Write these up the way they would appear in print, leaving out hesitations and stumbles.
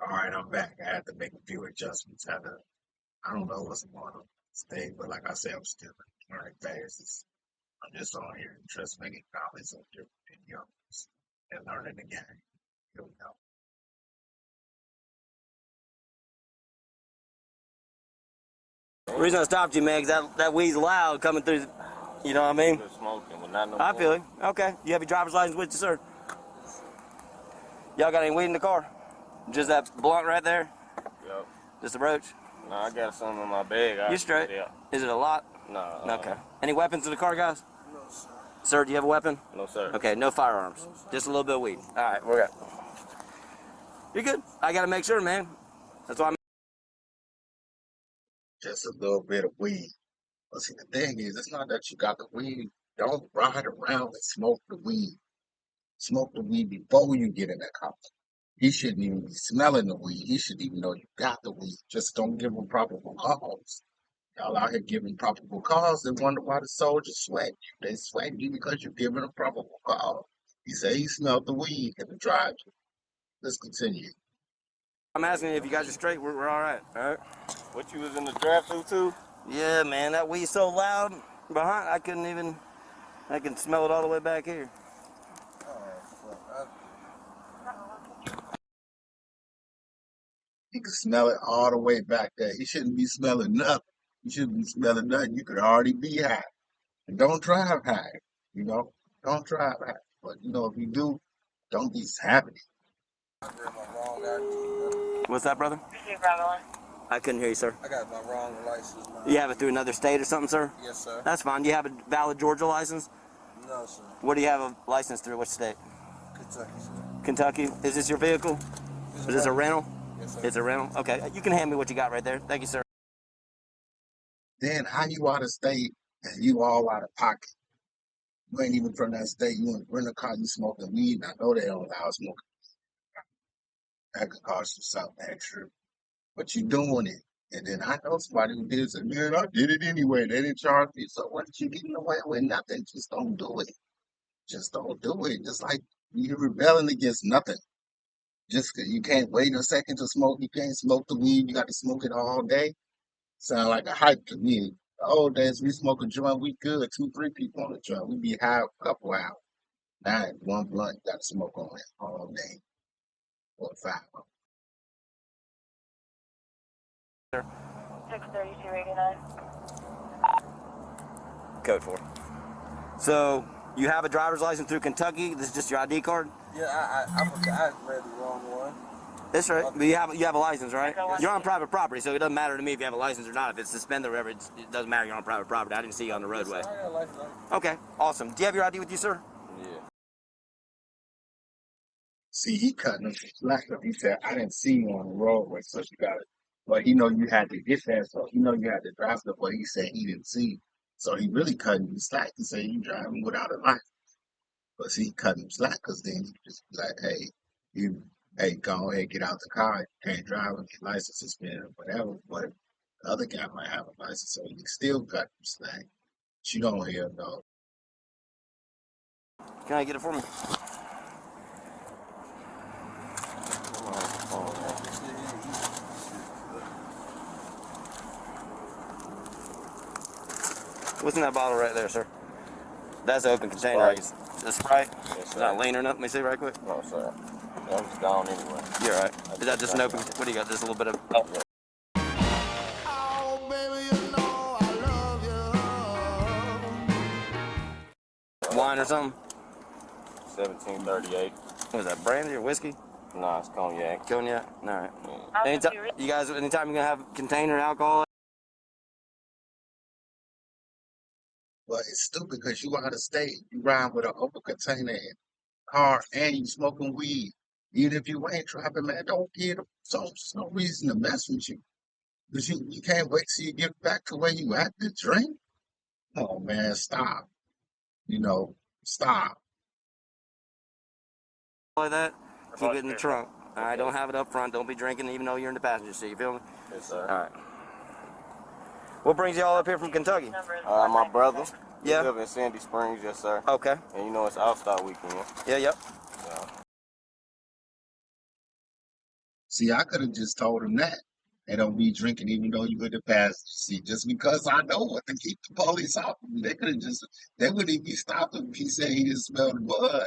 All right, I'm back. I had to make a few adjustments. I don't know what's going on today, but like I said, I'm still learning phases. I'm just on here just making comments on different videos and learning the game. Here we go. The reason I stopped you, man, is that weed's loud coming through. You know what I mean? Smoking, but not no I more. feel you. Okay. You have your driver's license with you, sir? Y'all got any weed in the car? Just that blunt right there? Yep. Just a roach? No, I got some in my bag. You straight? Yeah. Is it a lot? No. Okay. Any weapons in the car, guys? No, sir. Sir, do you have a weapon? No, sir. Okay, no firearms. Just a little bit of weed. All right, we're good. You're good. I got to make sure, man. That's why I'm... Just a little bit of weed. But see, the thing is, it's not that you got the weed. Don't ride around and smoke the weed. Smoke the weed before you get in that car. He shouldn't even be smelling the weed. He shouldn't even know you got the weed. Just don't give him probable cause. Y'all out here giving probable cause. They wonder why the soldiers sweat you. They sweat you because you're giving a probable cause. He said he smelled the weed in the drive. Let's continue. I'm asking you if you guys are straight. We're all right. All right. What, you was in the drive-thru too? Yeah, man, that weed's so loud behind. I can smell it all the way back here. He could smell it all the way back there. He shouldn't be smelling nothing. He shouldn't be smelling nothing. You could already be high. And don't drive high. You know, don't drive high. But you know, if you do, don't be savage. What's that, brother? I couldn't hear you, sir. I got my wrong license. You have it through another state or something, sir? Yes, sir. That's fine. Do you have a valid Georgia license? No, sir. What do you have a license through? Which state? Kentucky, sir. Kentucky. Is this your vehicle? Is this a rental? Yes, sir. It's a rental? Okay. You can hand me what you got right there. Thank you, sir. Then how you out of state and you all out of pocket? You ain't even from that state. You in rent a car, you smoking weed. And I know they don't allow smoking. That could cost you something extra. But you doing it. And then I know somebody who did say, man, I did it anyway. They didn't charge me. So what did you getting away with? Nothing. Just don't do it. Just don't do it. Just like you're rebelling against nothing. Just 'cause you can't wait a second to smoke. You can't smoke the weed. You got to smoke it all day. Sound like a hype to me. The old days, we smoke a joint, we good. 2, 3 people on the joint. We be high a couple hours. Now, it's one blunt, you got to smoke on it all day. Or 5 of 63289. Code 4. So, you have a driver's license through Kentucky? This is just your ID card? Yeah, I read the wrong one. That's right. But you have a license, right? You're on private property, so it doesn't matter to me if you have a license or not. If it's suspended or whatever, it doesn't matter. You're on private property. I didn't see you on the roadway. I got a license. Okay, awesome. Do you have your ID with you, sir? Yeah. See, he cutting him slack up. He said, I didn't see you on the roadway, so you got it. But he know you had to get there, so he know you had to drive stuff, but he said he didn't see you. So he really cutting you slack. He said you driving without a license. But see, he cutting him slack because then he just be like, hey, go ahead, get out the car. You can't drive with your license suspended or whatever. But the other guy might have a license, so he can still cut him slack. But you don't hear no. Can I get it for me? What's in that bottle right there, sir? That's an open container. I guess. That's Sprite? Yes, It's sir. not lean or nothing. Let me see right quick. No, sir. That was gone anyway. You're right. Is that just an open? What do you got? Just a little bit of Yeah. Oh, baby, you know I love you. wine or something? 1738. What is that, brandy or whiskey? Nah, it's cognac. Cognac? All right. Yeah. Anytime, you guys, anytime you're going to have container alcohol? But it's stupid because you out of state. You ride with an open container in car and you smoking weed. Even if you ain't driving, man, don't get them. So there's no reason to mess with you. Because you can't wait till you get back to where you at to drink. Oh man, stop. You know, stop. Like that? Keep it in the trunk. All right, don't have it up front. Don't be drinking even though you're in the passenger seat. You feel me? Yes, sir. All right. What brings you all up here from Kentucky? My brother. Yeah. He live in Sandy Springs, yes, sir. Okay. And you know it's All-Star Weekend. Yeah, yep. Yeah. See, I could have just told him that. They don't be drinking even though you in the passenger seat. Just because I know what to keep the police off of me. They wouldn't even be stopping if he said he didn't smell the blood.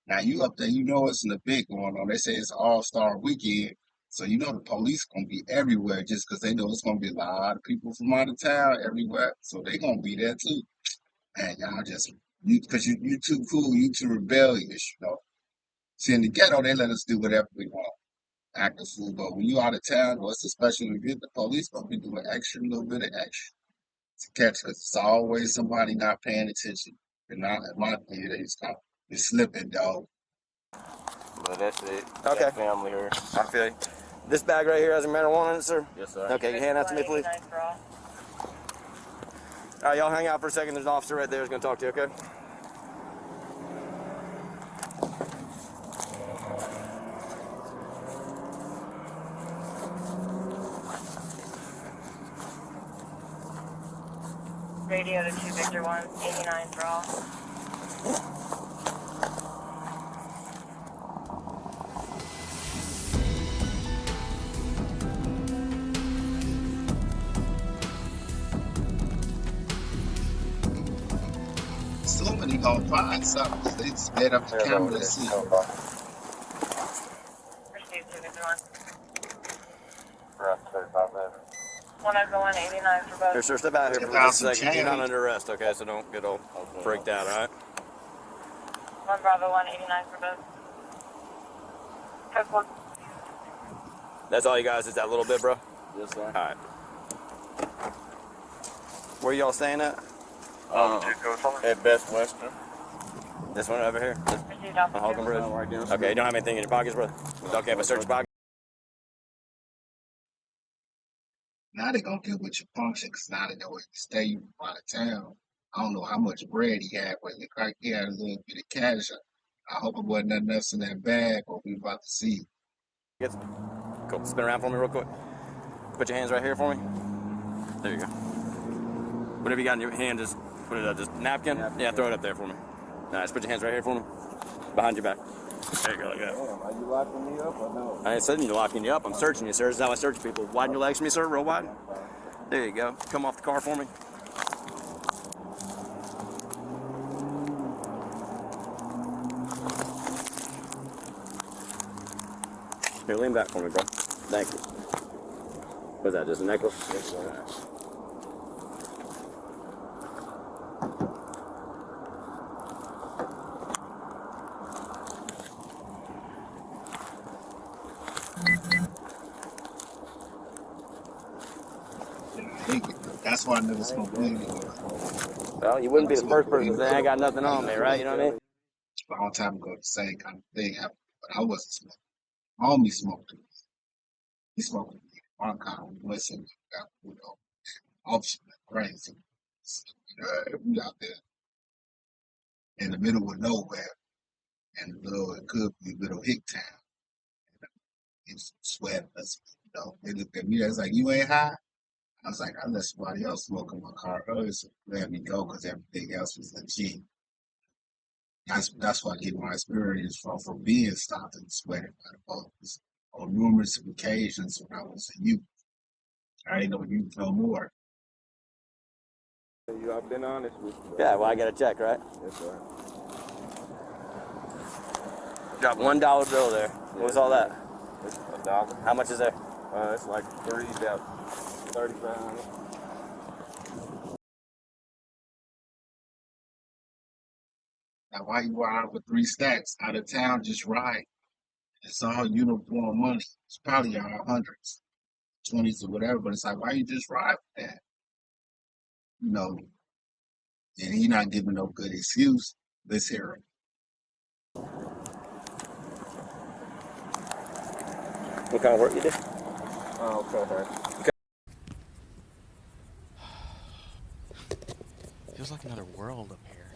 Now you up there, you know it's an event going on. They say it's All-Star Weekend. So you know the police gonna be everywhere just because they know it's gonna be a lot of people from out of town everywhere. So they gonna be there too. And y'all just because you too cool, you too rebellious, you know. See in the ghetto they let us do whatever we want. Act a fool, but when you out of town or it's a special event, the police gonna be doing extra, a little bit of extra to catch because it's always somebody not paying attention. And not in my opinion, it's slipping, dog. But that's it. Okay. Got family here. I feel you. This bag right here has a marijuana in it, sir? Yes, sir. Okay, you hand that to me, please. All right, y'all hang out for a second. There's an officer right there who's going to talk to you, okay? Radio to 2 Victor 1, 89 for all. Assuming he gonna find something 'cause they sped up the camera to see. Proceed 2 Victor 1. 101, 89 for both. Here, sir, step out here for just a second. You're not under arrest, okay? So don't get all freaked out, all right? 1 Bravo 1, 89 for both. Code 1. That's all you guys, is that little bit, bro? Yes, sir. All right. Where y'all staying at? At Best Western. This one over here? This Proceed on officer. Holcomb Bridge? Right there. Okay, you don't have anything in your pockets, bro? Okay, if I search your pocket. Now they gonna get with your function because now they know where you stay, you from out of town. I don't know how much bread he had, but it looked like he had a little bit of cash. I hope it wasn't nothing else in that bag, what we about to see. Cool. Spin around for me real quick. Put your hands right here for me. There you go. Whatever you got in your hand, just put it up. Just napkin? Yeah, throw it up there for me. Nice. Put your hands right here for me. Behind your back. There you go, like that. Are you locking me up or no? I ain't saying you're locking you up. I'm searching you, sir. This is how I search people. Widen your legs for me, sir. Real wide. There you go. Come off the car for me. Here, lean back for me, bro. Thank you. What's that, just a necklace? Yes, sir. That's why I knew it's gonna be Well, you wouldn't be the first person to say I ain't got nothing on me, right? You know what I mean? a long time ago. The same kind of thing happened, but I wasn't smoking. Homie smoked it. He smoked it. One kind of listen, you know, officer crazy. We out there in the middle of nowhere, and it could be a little hick town. He's sweating us, you know. They looked at me, they was like, "You ain't high?" I was like, "I let somebody else smoke in my car earlier, so let me go because everything else was legit." That's why I get my experience from being stopped and sweating by the police on numerous occasions when I was a youth. I ain't no youth no more. I've been honest with you. Yeah, well, I got to check, right? Yes, sir. Drop $1 bill there. What was all that? It's $1. How much is there? It's like about 35. Now, why you ride with 3 stacks out of town? Just ride. It's all uniform money. It's probably all hundreds, 20s or whatever. But it's like, why you just ride with that? You know, and he not giving no good excuse. Let's hear him. What kind of work you do? Oh, okay. Feels like another world up here.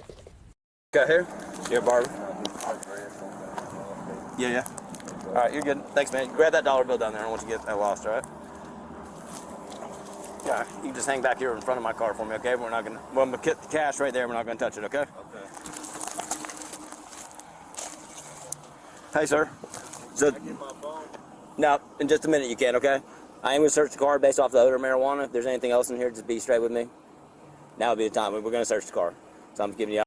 Got hair? Yeah, barber. Yeah. All right, you're good. Thanks, man. Grab that dollar bill down there. I don't want you to get that lost, all right? Yeah, you can just hang back here in front of my car for me, okay? We're gonna get the cash right there. We're not gonna touch it, okay? Okay. Hey, sir. So, Get my phone. No, in just a minute you can, okay? I am going to search the car based off the odor of marijuana. If there's anything else in here, just be straight with me. Now would be the time. We're going to search the car. So I'm giving you...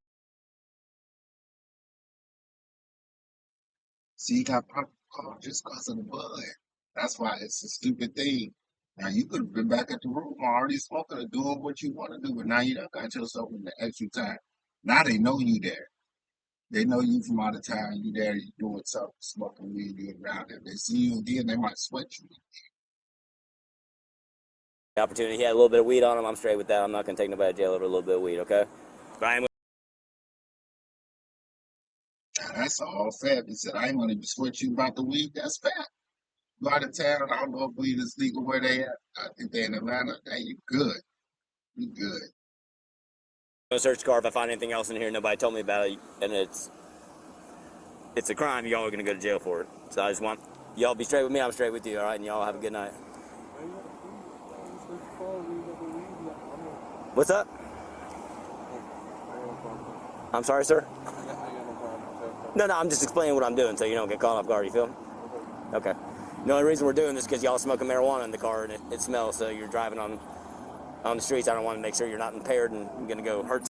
See, you got popped car just because of the blood. That's why it's a stupid thing. Now you could have been back at the room already smoking or doing what you want to do, but now you done got yourself in the extra time. Now they know you there. They know you from out of town. You there, you doing something, smoking weed, you around there. They see you again, they might sweat you. The opportunity. He had a little bit of weed on him. I'm straight with that. I'm not going to take nobody to jail over a little bit of weed, okay? But I am... Now, that's all fair. He said, I ain't gonna sweat you about the weed. That's fair. You out of town, I don't know if weed is legal where they at. I think they in Atlanta. Hey, you good. You good. I'm going to search the car. If I find anything else in here, nobody told me about it, and it's a crime, y'all are going to go to jail for it. So I just want y'all be straight with me, I'm straight with you, all right? And y'all have a good night. What's up? I'm sorry, sir? No, I'm just explaining what I'm doing so you don't get caught off guard, you feel me? Okay. The only reason we're doing this is because y'all smoking marijuana in the car and it smells, so you're driving on the streets. I don't want to make sure you're not impaired and going to go hurt.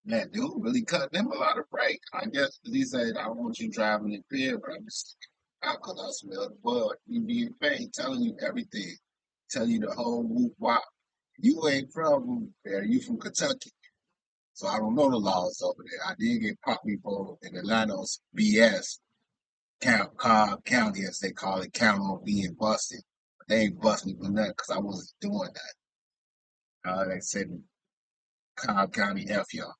Man, dude really cut them a lot of break. I guess he said, I don't want you driving impaired, but I'm just out because I smell the blood. You being paid, telling you everything, telling you the whole whoop wop. You ain't from there, you from Kentucky. So I don't know the laws over there. I did get popped before in Atlanta's BS, Cobb County, as they call it, count on being busted. But they ain't busting me for nothing because I wasn't doing that. They said Cobb County F y'all.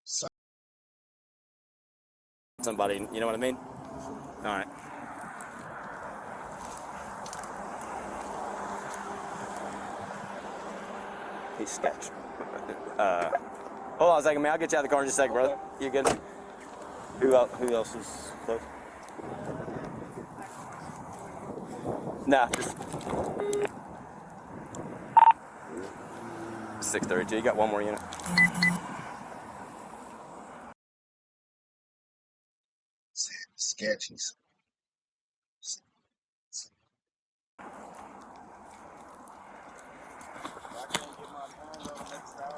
So Somebody, you know what I mean? All right. He's sketch. Hold on a second, man. I'll get you out of the car in just a second, brother. You good? Who else is close? Nah, just 632. You got one more unit. sketches.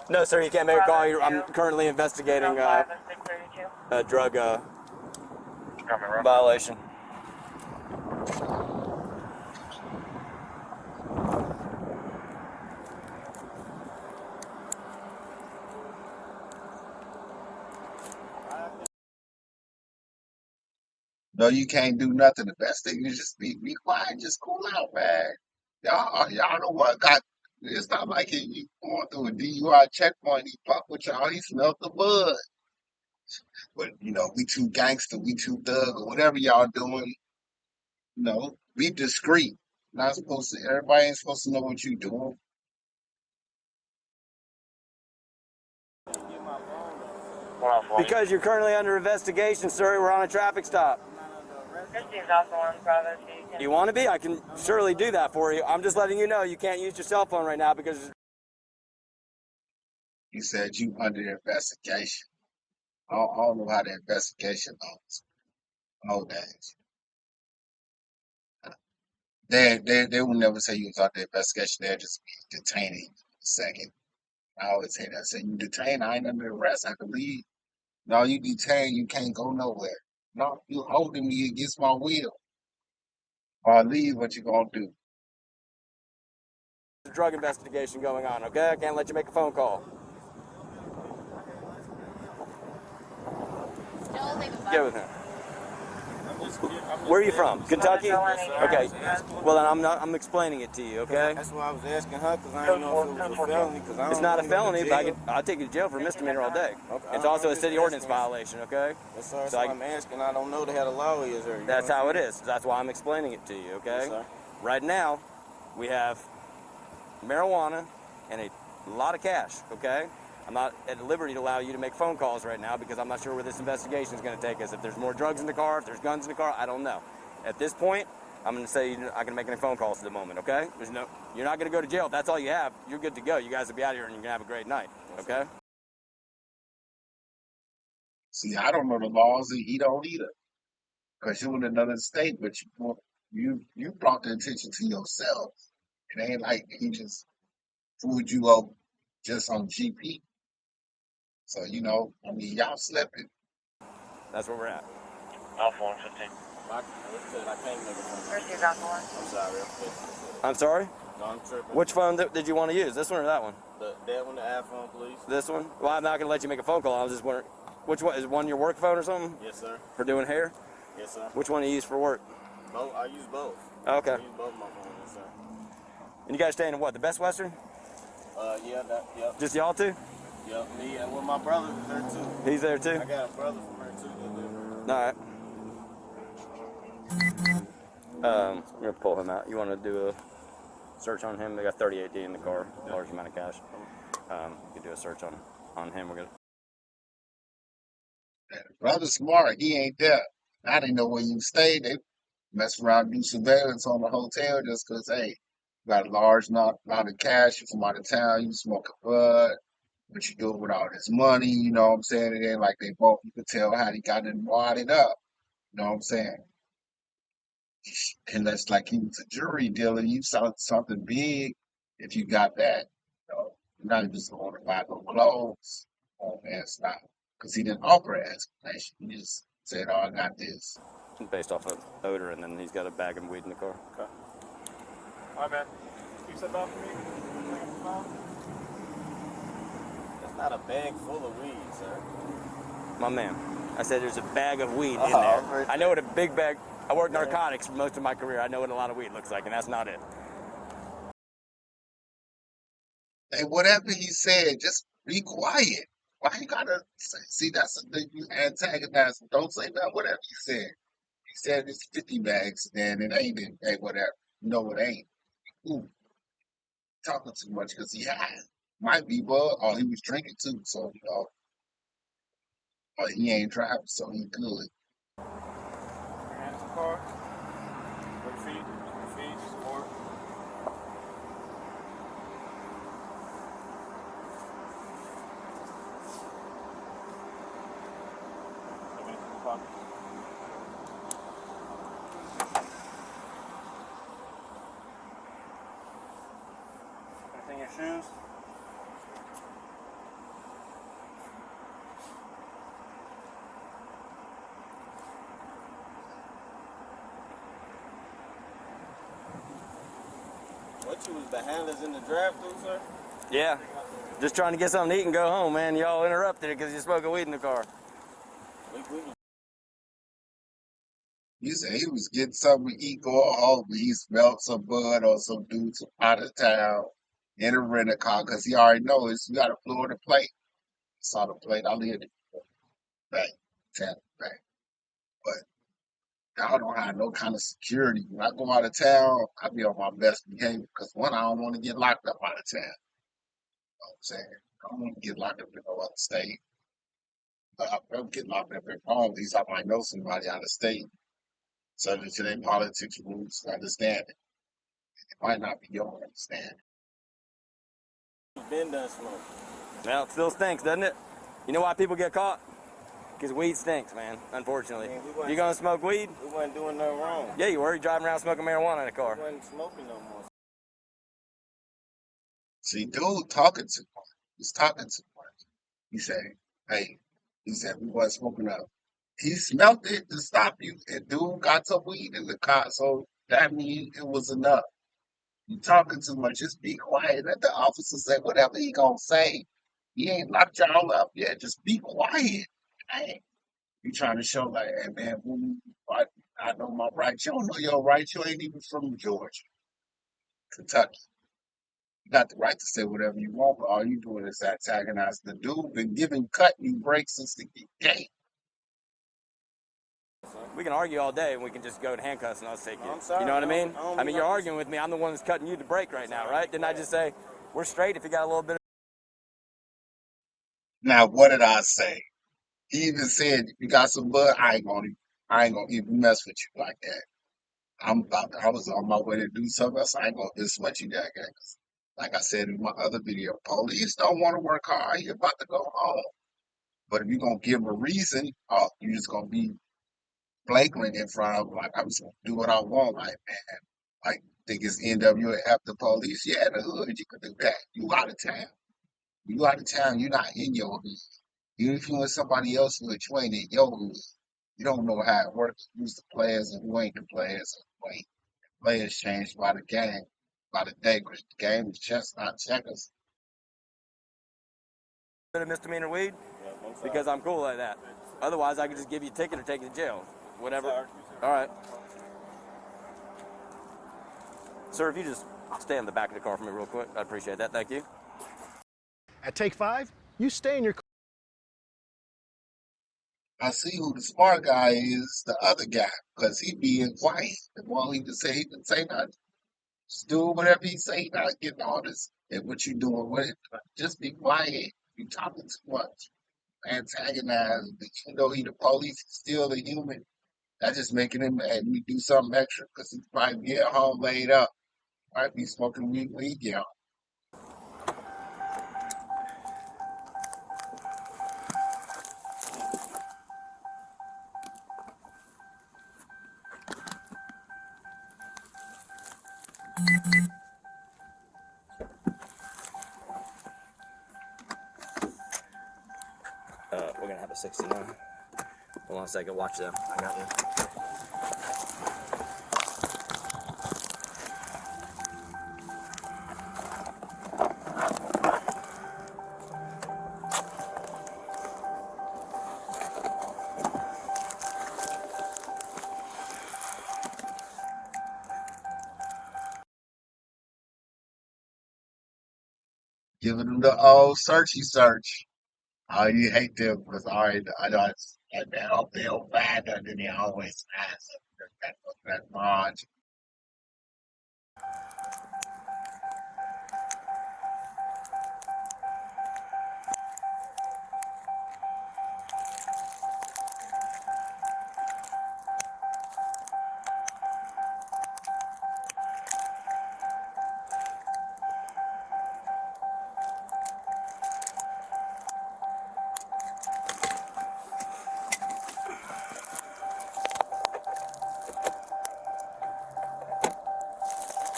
No, sir, you can't make a call. I'm currently investigating a drug violation. No, you can't do nothing. The best thing is just be quiet, just cool out, man. Y'all know what got. It's not like you going through a DUI checkpoint. He fuck with y'all. He smelled the bud. But we too gangster, we too thug, or whatever y'all doing. Be discreet. Not supposed to. Everybody ain't supposed to know what you doing. Because you're currently under investigation, sir. We're on a traffic stop. Christine's also on Bravo, so you can... You want to be? I can surely do that for you. I'm just letting you know you can't use your cell phone right now because... You said you under investigation. I don't know how the investigation goes. Oh, days. They will never say you was under investigation. They'll just be detaining a second. I always say that. I say you detained, I ain't under arrest. I can leave. No, you detained, you can't go nowhere. No, you holding me against my will. Or I leave, what you gonna do? There's a drug investigation going on, okay? I can't let you make a phone call. Get with him. Where are you from? Kentucky? Okay. Well, then I'm explaining it to you, okay? That's why I was asking her, because I didn't know if it was a felony. It's not a felony, but I'll take you to jail for misdemeanor all day. Okay. It's also a city ordinance violation, okay? Yes, sir. So I'm asking. I don't know how the law is. That's how it is. That's why I'm explaining it to you, okay? Yes, sir. Right now, we have marijuana and a lot of cash, okay? I'm not at liberty to allow you to make phone calls right now because I'm not sure where this investigation is going to take us. If there's more drugs in the car, if there's guns in the car, I don't know. At this point, I'm going to say you're not going to make any phone calls at the moment, okay? You're not going to go to jail. If that's all you have, you're good to go. You guys will be out here and you're going to have a great night, okay? See, I don't know the laws, and he don't either. because you're in another state, but you brought the attention to yourself. It ain't like he just pulled you over just on GP. So I mean, y'all slipping. That's where we're at. Alpha 115. I can't make a phone. Where's your Alpha 1? I'm sorry. I'm tripping. I'm sorry? No, I'm tripping. Which phone did you want to use? This one or that one? That one, the iPhone, please. This one? Well, I'm not going to let you make a phone call. I was just wondering, which one? Is one your work phone or something? Yes, sir. For doing hair? Yes, sir. Which one do you use for work? Both. I use both. Okay. I use both my phones, yes, sir. And you guys staying in what? The Best Western? Yep. Just y'all two? Yep, me and my brother was there too. He's there too? I got a brother from there too. Alright. I'm going to pull him out. You want to do a search on him? They got 38D in the car, large amount of cash. You can do a search on him. We're going to. Brother smart, he ain't there. I didn't know where you stayed. They mess around, do surveillance on the hotel just because, hey, you got a large amount of cash, you from out of town, you smoke a bud, what you doing with all this money, you know what I'm saying? It ain't like they both, you could tell how they got it wadded up, you know what I'm saying? Unless like he was a jury dealer, you saw something big if you got that. You're not just going to buy no clothes. Oh man, stop. Because he didn't offer an explanation. He just said, oh, I got this. Based off of odor, and then he's got a bag of weed in the car. Okay. All right, man. You said that for me? That's not a bag full of weed, sir. My man, I said there's a bag of weed in Oh, there. right I know what a big bag. I worked narcotics for most of my career. I know what a lot of weed looks like, and that's not it. Hey, whatever he said, just be quiet. Why you gotta see that's the thing you antagonize him. Don't say that, whatever he said. He said it's 50 bags, then it ain't it. Hey, whatever. No, it ain't. Ooh, talking too much because he high. Might be, but or he was drinking too, so or he ain't driving, so he good. Your hands in the car. Your feet, support. Everything in the pocket. Anything in your shoes? What, you was behind us in the drive-thru, sir? Yeah. Just trying to get something to eat and go home, man. Y'all interrupted it because you're smoking weed in the car. He said he was getting something to eat, go home, but he smelled some bud or some dudes from out of town in a rental car because he already knows you got a Florida plate. Saw the plate, I lived in back, tap back. But y'all don't have no kind of security. When I go out of town, I be on my best behavior because one, I don't want to get locked up out of town. You know what I'm saying? I don't want to get locked up in no other state. But if I get locked up at home, at least I might know somebody out of state. Subject to their politics, rules, understand it. It might not be your understanding. Been done smoking. Well, it still stinks, doesn't it? You know why people get caught? Because weed stinks, man, unfortunately. Man, we You gonna smoke weed? We wasn't doing nothing wrong. Yeah, you were. You driving around smoking marijuana in a car. We wasn't smoking no more. See, dude talking too much. He's talking too much. He said, hey, he said we wasn't smoking up. He smelled it to stop you. And dude got some weed in the car, so that means it was enough. You talking too much. Just be quiet. Let the officer say whatever he gonna say. He ain't locked y'all up yet. Just be quiet. Hey, you trying to show like, hey man, I know my rights. You don't know your rights. You ain't even from Georgia, Kentucky. You got the right to say whatever you want, but all you doing is antagonize the dude. Been giving cut you breaks since the game. We can argue all day, and we can just go to handcuffs and I'll take you. I'm sorry, You know what I mean? I don't I mean, you're like arguing with me. I'm the one that's cutting you the break right now, right? Didn't I just say we're straight if you got a little bit of... Now, what did I say? He even said, "You got some bud. I ain't gonna even mess with you like that. I was on my way to do something else. I ain't gonna just let you that guy. Like I said in my other video, police don't want to work hard. You're about to go home. But if you're gonna give them a reason, oh, you're just gonna be flagrant in front of, like, I'm just gonna do what I want, like, man, like, think it's NWF the police. Yeah, in the hood, you can do that. You out of town. You out of town, you're not in your hood. Even if you in somebody else's hood, you ain't in your hood. You don't know how it works. Who's the players and who ain't the players and who ain't. Players changed by the game, by the day, 'cause the game is just not checkers. A misdemeanor weed because I'm cool like that. Otherwise, I could just give you a ticket or take you to jail. Whatever. All right. Sir, if you just stay in the back of the car for me real quick, I appreciate that. Thank you. At Take 5, you stay in your car. I see who the smart guy is, the other guy, because he being quiet. The one he can say nothing. Just do whatever he say, not getting all this and what you doing with it. Just be quiet. You talking too much. Antagonize, even though he the police, he's still a human. That's just making him mad. We do something extra because he probably get home laid up. Might be smoking weed when he get home. We're gonna have a 69. Hold on a second. Watch them. I got you. Giving him the old searchy search. Oh, you hate them because I know it's like that. Oh, they'll find her, then they always find something. That much.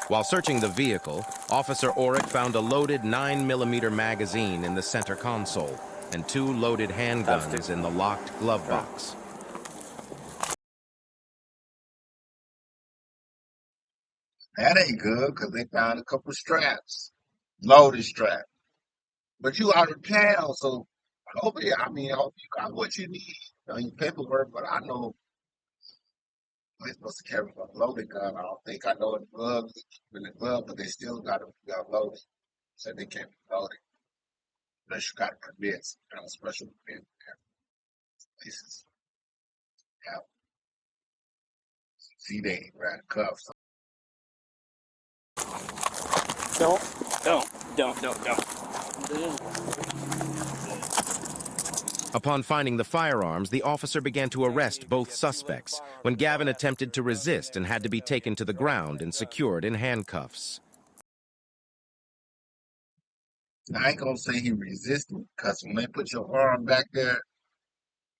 While searching the vehicle, Officer Orick found a loaded 9mm magazine in the center console and 2 loaded handguns in the locked glove box. That ain't good because they found a couple straps, loaded straps. But you out of town, so hopefully, I hope you got what you need on your paperwork. But I know they're supposed to carry a loaded gun. I don't think I know in the glove, but they still got to be unloaded. So they can't be loaded unless you got a permit, special permit. Places have see they ain't wearing cuffs. Don't. Upon finding the firearms, the officer began to arrest both suspects when Gavin attempted to resist and had to be taken to the ground and secured in handcuffs. Now, I ain't gonna say he resisted because when they put your arm back there,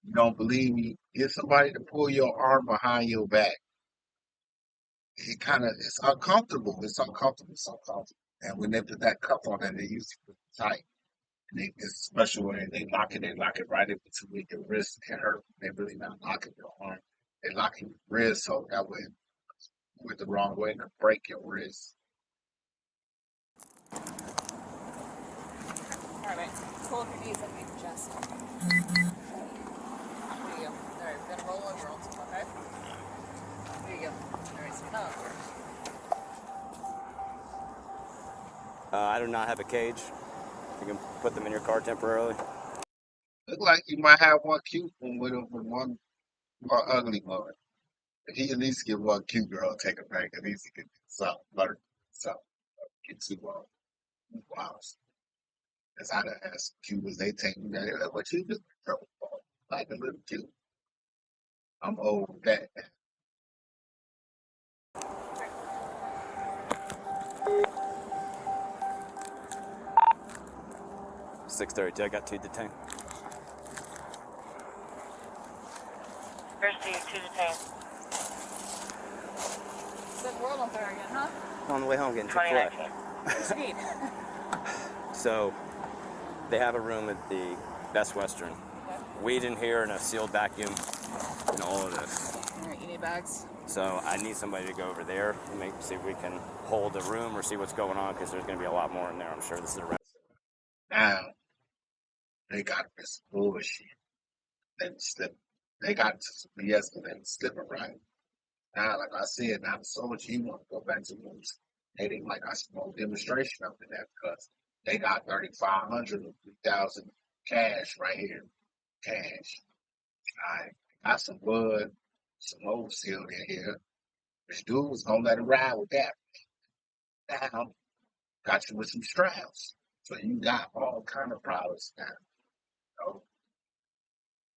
you don't believe me. Get somebody to pull your arm behind your back. It's uncomfortable. It's uncomfortable. It's uncomfortable. And when they put that cuff on it, they used to put it tight. And it's a special way they lock it right in between your wrist and hurt. They really not locking your arm. They locking your wrist so that way you went the wrong way to break your wrist. All right, pull up your knees and meet your chest. There you go. All right, we're gonna roll over, okay? There you go. All right, so come. I do not have a cage. You can put them in your car temporarily. Look like you might have one cute one with him and one more ugly one. If he at least get one cute girl, take her back. At least he can do something, learn something. Get 2 wow. That's how to ask cute as they take me down. They're like, what you do? Like a little cute. I'm old with that. 6:32. I got 2 detained. First, you two detained. Set the world on fire again, huh? On the way home getting Chick-fil-A. 2019. Sweet. So they have a room at the Best Western. Weed in here and a sealed vacuum and all of this. All right, you need bags. So I need somebody to go over there and see if we can hold the room or see what's going on, because there's going to be a lot more in there. I'm sure this is a Now they got this bullshit. They got this BS and then slipping right. Now, like I said, now so much you want to go back to rooms. They didn't like a small demonstration up in that because they got 3,500 or 3,000 cash right here. Cash. I got some bud, some old sealed in here. This dude was gonna let it ride with that. Now, got you with some straps. So you got all kind of problems now. You know?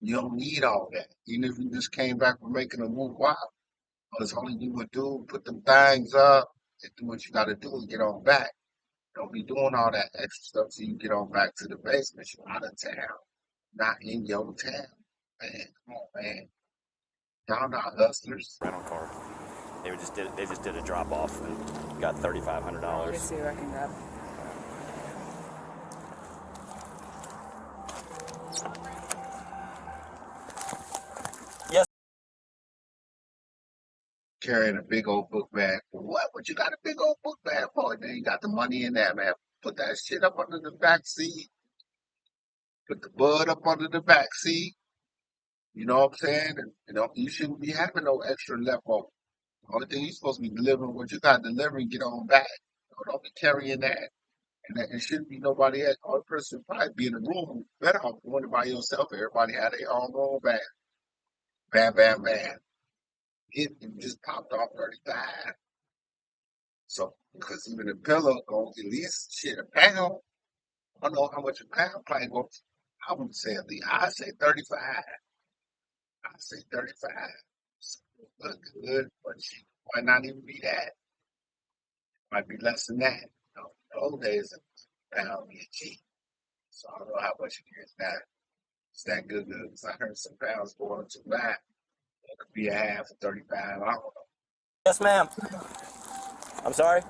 You don't need all that. Even if you just came back from making a move, wow. That's all you would do, put them things up and do what you gotta do and get on back. Don't be doing all that extra stuff till you get on back to the basement. You're out of town, not in your town. Man, come on, man. Y'all not hustlers. rental car. They just did a drop off and got Let me $3,500. see what I can grab. Yes. Carrying a big old book bag. For what? What you got a big old book bag for? Then you got the money in there, man. Put that shit up under the back seat. Put the bud up under the back seat. You know what I'm saying? And, you know, you shouldn't be having no extra leftover. The only thing you're supposed to be delivering what you got delivering, get on back. Don't be carrying that. And it shouldn't be nobody else. All person probably be in the room. Better off doing it by yourself. Everybody had their own room bag. Bam, bam, bam. It just popped off 35. So, because even a pillow goes at least shit a pound. I don't know how much a pound probably goes. I would say at least, I say 35. I say 35. So, look good, but she might not even be that. Might be less than that. You know, in the old days, a pound be cheap. So I don't know how much it is now. It's that good, good. Because I heard some pounds going to back. It could be a half of 35. I don't know. Yes, ma'am. I'm sorry.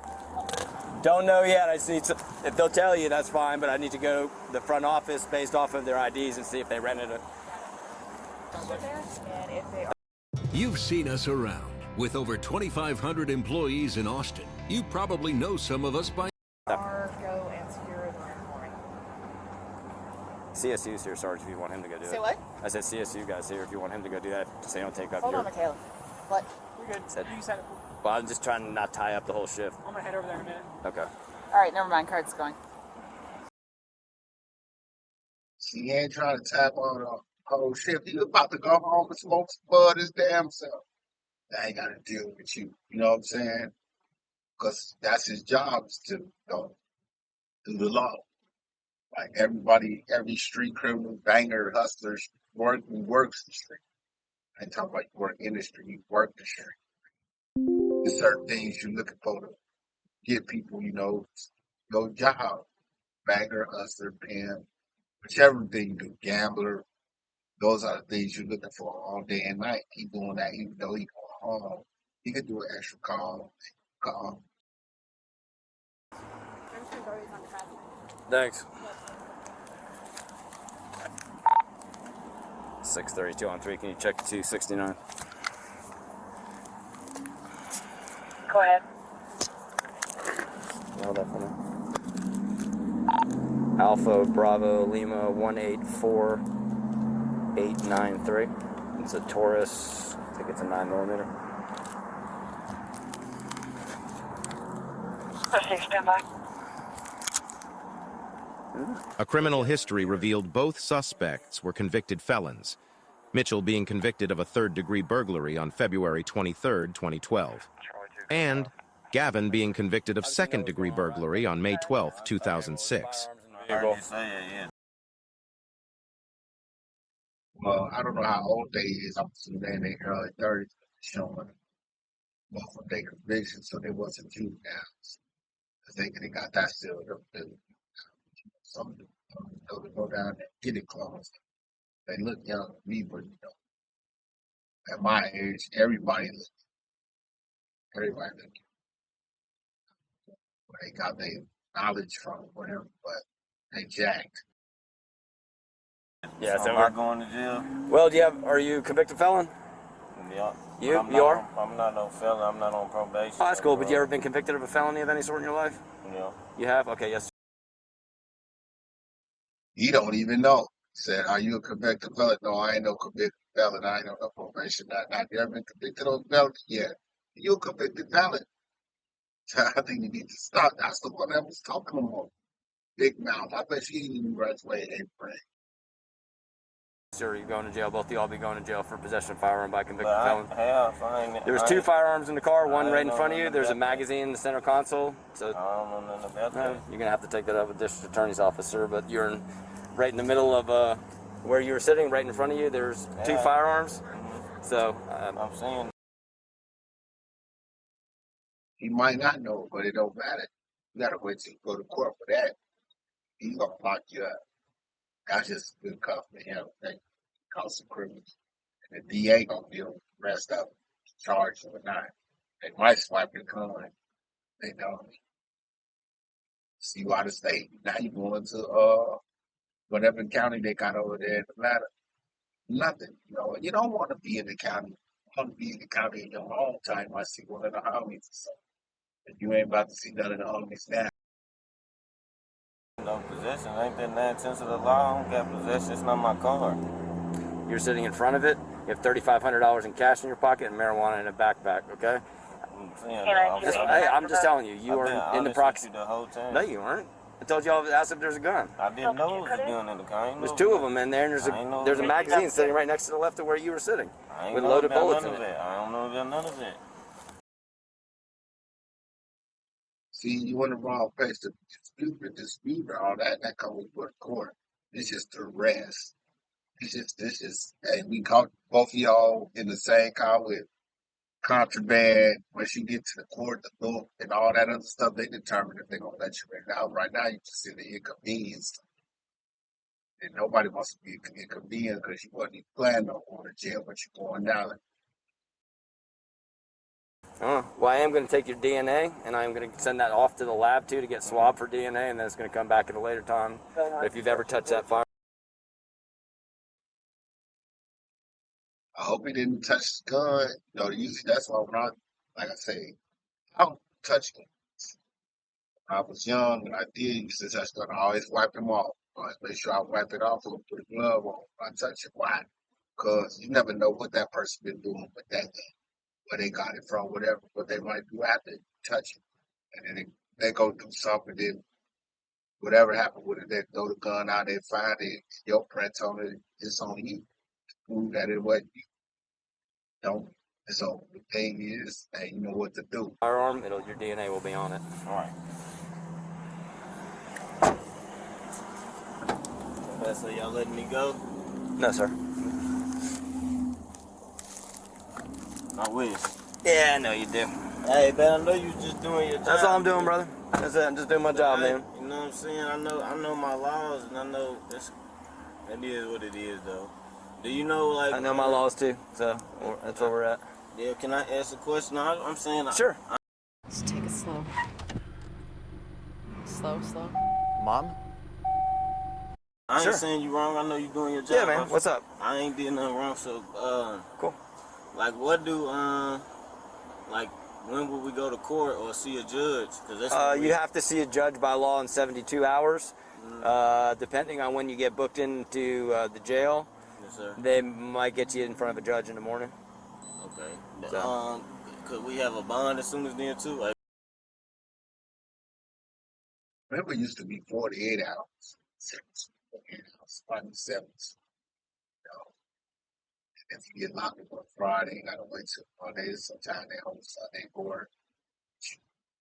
Don't know yet. I just need to, if they'll tell you, that's fine. But I need to go to the front office based off of their IDs and see if they rented it. And if they are You've seen us around. With over 2,500 employees in Austin, you probably know some of us by go and secure the room for me. CSU's here, Sarge, if you want him to go do it. Say what? I said CSU guys here if you want him to go do that, so they don't take up Hold your... on, Michaela. What? We're good. Said- You said it. Well, I'm just trying to not tie up the whole shift. I'm gonna head over there in a minute. Okay. All right, never mind. Card's going. She ain't trying to tap on the whole shift. He was about to go home and smoke some bud his damn self. I ain't got to deal with you. You know what I'm saying? Because that's his job is to, you know, do the law. Like everybody, every street criminal, banger, hustler, works the street. I ain't talking about you work in the street, you work the street. There's certain things you're looking for to get people, you know, your job. Banger, hustler, pimp, whichever thing you do, gambler. Those are the things you're looking for all day and night. He doing that even though he going home. He could do an extra call. Thanks. 632 on 3. Can you check 269? Go ahead. Hold that for me. Alpha Bravo Lima 184893. It's a Taurus. I think it's a 9mm. Proceed, stand by. A criminal history revealed both suspects were convicted felons, Mitchell being convicted of a third-degree burglary on February 23, 2012, and Gavin being convicted of second-degree burglary on May 12, 2006. Well, I don't know how old they is. I'm assuming they're in their early 30s, showing both of their convictions, so they wasn't juveniles. They got that still. Some of them go down and get it closed. They look young to me, but you know, At my age, everybody look where they got their knowledge from, whatever, but they jacked. Yeah, So I'm not going to jail. Well, are you a convicted felon? Yeah. You are? I'm not no felon. I'm not on probation. Oh, that's cool. But you ever been convicted of a felony of any sort in your life? Yeah. You have? Okay, yes. He don't even know. He said, "Are you a convicted felon?" No, I ain't no convicted felon. I ain't on no probation. I never been convicted of a felony. Yeah, you a convicted felon. I think you need to stop. That's the one that was talking about. Big mouth. I bet she didn't even graduate eighth grade. Sir, you're going to jail. Both of y'all be going to jail for possession of firearm by convicted But felon. There was two firearms in the car, one right in front of you. There's a magazine in the center console. So I don't know nothing about that. you're gonna have to take that up with the district attorney's office, sir. But you're right in the middle of where you were sitting, right in front of you. There's two firearms. So I'm saying He might not know, but it don't matter. You gotta wait till you go to court for that. He's gonna lock you up. That's just a good cuff for him. They call some criminals. And the DA gonna deal with the rest of them, charged or not. They might swipe your gun. They don't. See you out of state. Now you going to whatever county they got over there in Atlanta. Nothing. You don't want to be in the county. You want to be in the county in your own time. I see one of the homies or something. If you ain't about to see none of the homies now. no possession. Ain't that 9/10 of the law? I don't got possession. It's not my car. you're sitting in front of it. You have $3,500 in cash in your pocket and marijuana in a backpack. Okay. I'm just telling you, you are in the proxy. The whole time. No, you weren't. I told you all asked if there's a gun. I didn't know there was a gun in the car. There's two of them in there, and there's a magazine sitting right next to the left of where you were sitting with loaded bullets in it. I don't know about none of that. See, you in the wrong place to dispute all that. That comes with the court. It's just the rest. This is, hey, we caught both of y'all in the same car with contraband. Once you get to the court, the book, and all that other stuff, they determine if they're gonna let you in. Now, right now, you just in the inconvenience, and nobody wants to be inconvenienced because you wasn't even planning on going to jail, but you're going down. Well, I am going to take your DNA, and I'm going to send that off to the lab too to get swabbed for DNA, and then it's going to come back at a later time. But if you've ever touched that fire. I hope he didn't touch his gun. Usually that's why like I say, I don't touch guns. When I was young and I did used to touch guns, I always wipe them off. I always make sure I wipe it off or put a glove on when I touch it. Why? Because you never know what that person been doing with that gun, where they got it from, whatever, what they might do after you touch it. And then they go do something, then whatever happened with it, they throw the gun out, they find it, your prints on it, it's on you. Prove that it wasn't you. Don't. So the thing is, hey, you know what to do. Firearm, your DNA will be on it. All right. So y'all letting me go? No, sir. I wish. Yeah, I know you do. Hey, man, I know you just doing your job. That's all I'm doing, brother. That's it. I'm just doing my job, man. You know what I'm saying? I know my laws, and I know it is what it is, though. Do you know, like... I know my laws, too, so that's where we're at. Yeah, can I ask a question? I'm saying... Sure. Just take it slow. Slow. Mom? I Sure. ain't saying you wrong. I know you doing your job. Yeah, man. What's up? I ain't did nothing wrong, so... Cool. Like, what do... like, when will we go to court or see a judge? Cause that's You have to see a judge by law in 72 hours. Depending on when you get booked into the jail, Yes, sir. they might get you in front of a judge in the morning. Okay. So. Could we have a bond as soon as then, too? Like, Remember, it used to be 48 hours. 48 hours, 27. If you get locked up on Friday, you gotta wait till Monday. Sometimes they hold Sunday court.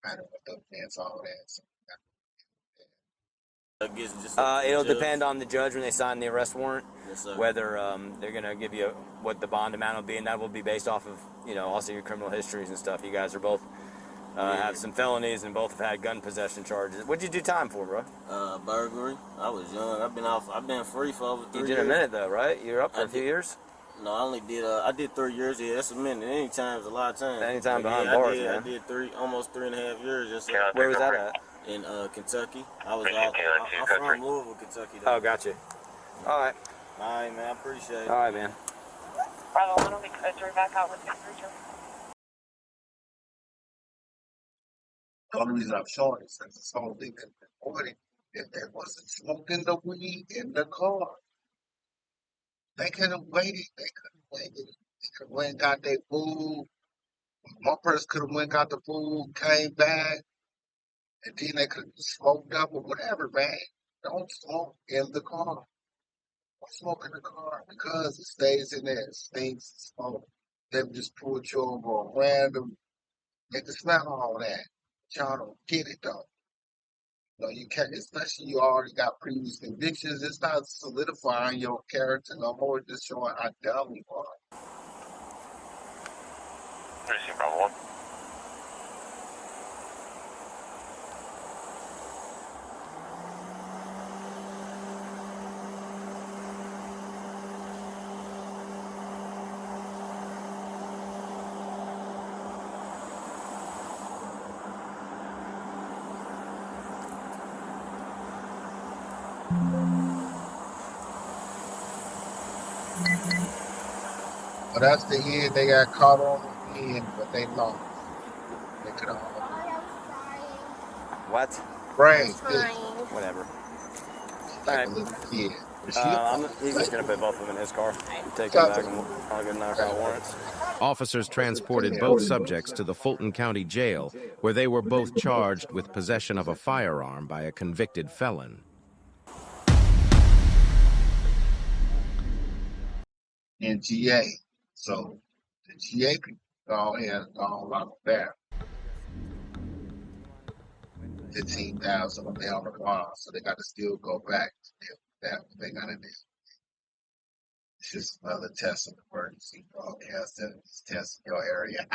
Matter what the events, all that. So, I guess just It'll depend on the judge when they sign the arrest warrant, Yes, sir. whether they're going to give you what the bond amount will be, and that will be based off of, also your criminal histories and stuff. You guys are both have some felonies and both have had gun possession charges. What'd you do time for, bro? Burglary. I was young. I've been free for over 3 years. You did a minute, though, right? You were up for a few years? No, I only did. I did 3 years. Yeah, that's a minute. Anytime's a lot of times. Anytime behind yeah, bars, I man. did almost 3.5 years. Just Where was that at? in Kentucky. I'm from Louisville, Kentucky. Though. Oh, gotcha. All right. All right, man. I appreciate it. All right, man. Bravo 1 will be close to back out with your creature. The only reason I'm showing is because this whole thing has been recorded. If they wasn't smoking the weed in the car, they could have waited. They could have waited. They could have went and got their food. One person could have went and got the food, came back, and then they could have smoked up or whatever, man. Don't smoke in the car. Don't smoke in the car because it stays in there. It stinks. Smoke. They just pulled you over a random. They can smell all that. Y'all don't get it though. No, you can't, especially you already got previous convictions. It's not solidifying your character no more. It's just showing how dumb you are. Receive Bravo 1. But that's the end. They got caught on the end, but they lost. They could have What? brain fit. Whatever. Like All a right. little kid. He's just going to put both of them in his car. Take him back and we'll probably go knock out warrants. Officers transported both subjects to the Fulton County Jail, where they were both charged with possession of a firearm by a convicted felon. In GA. So the GA people all had all out there. 15,000 when they on the bond, so they got to still go back to deal with that. What they got to do. It's just another test of emergency broadcast. It's testing your area.